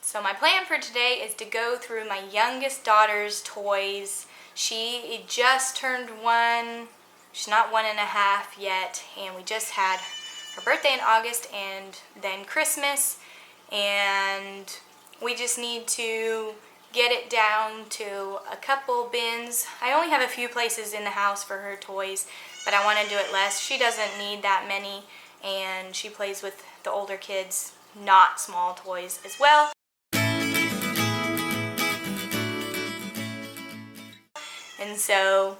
So my plan for today is to go through my youngest daughter's toys. She just turned 1. She's not 1.5 yet, and we just had her birthday in August and then Christmas, and we just need to get it down to a couple bins. I only have a few places in the house for her toys, but I want to do it less. She doesn't need that many, and she plays with the older kids, not small toys as well. And so,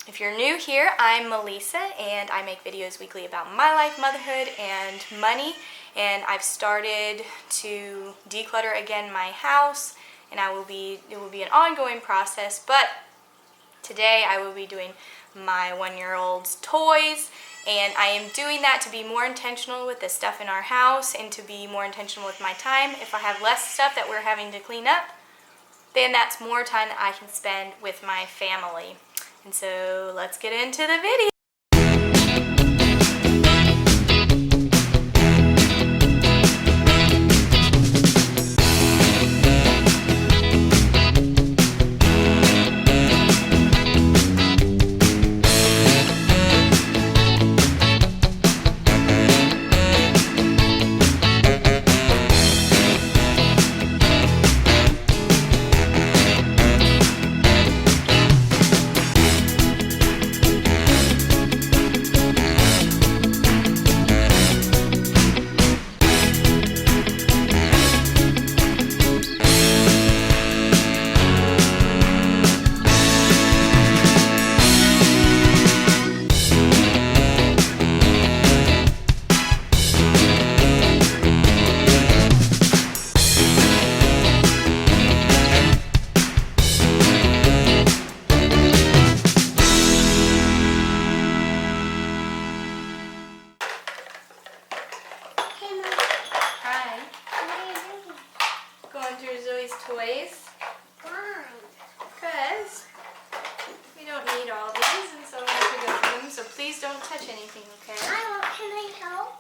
if you're new here, I'm Melesa, and I make videos weekly about my life, motherhood, and money. And I've started to declutter again my house, and it will be an ongoing process. But today I will be doing my 1-year-old's toys, and I am doing that to be more intentional with the stuff in our house and to be more intentional with my time. If I have less stuff that we're having to clean up, then that's more time that I can spend with my family. And so let's get into the video. Toys because we don't need all these, and so I want to go through them, so please don't touch anything, okay? Can I help?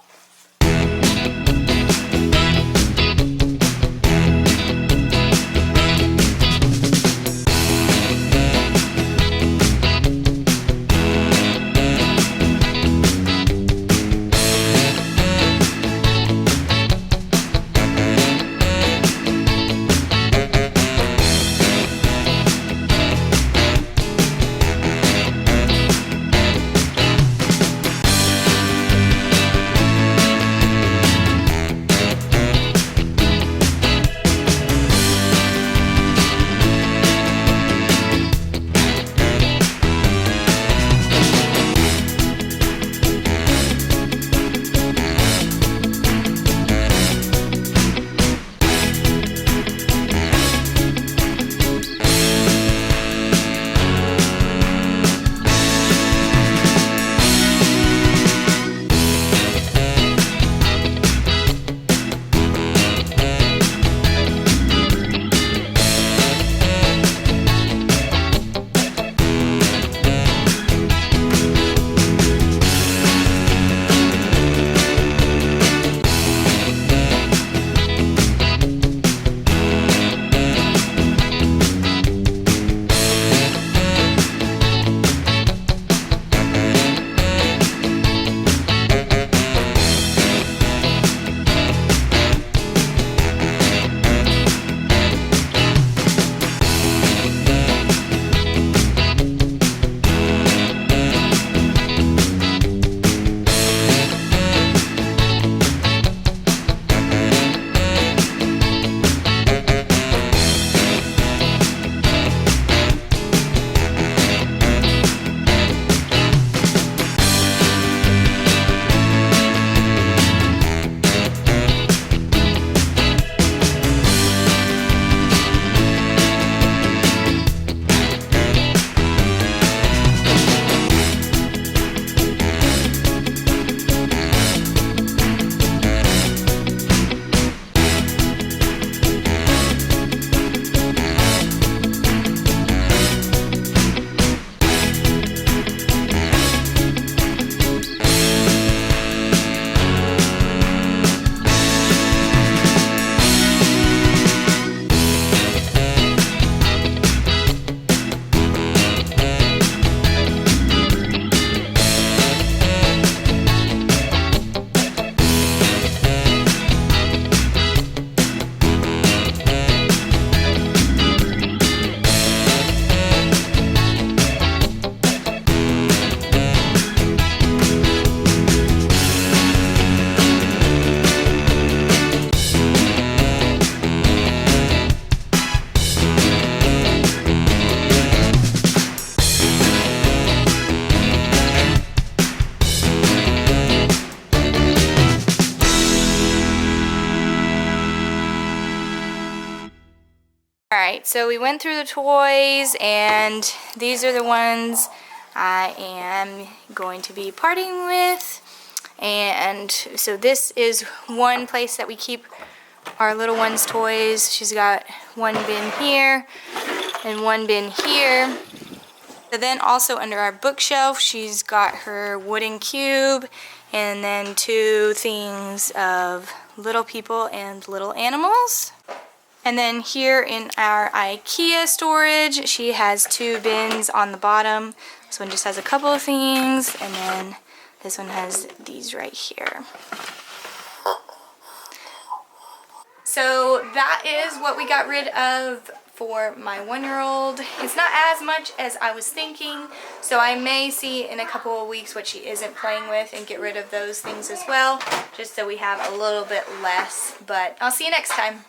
Alright, so we went through the toys, and these are the ones I am going to be parting with. And so this is one place that we keep our little one's toys. She's got one bin here and one bin here. So then also under our bookshelf, she's got her wooden cube and then two things of little people and little animals. And then here in our IKEA storage, she has two bins on the bottom. This one just has a couple of things, and then this one has these right here. So that is what we got rid of for my 1-year-old. It's not as much as I was thinking, so I may see in a couple of weeks what she isn't playing with and get rid of those things as well, just so we have a little bit less. But I'll see you next time.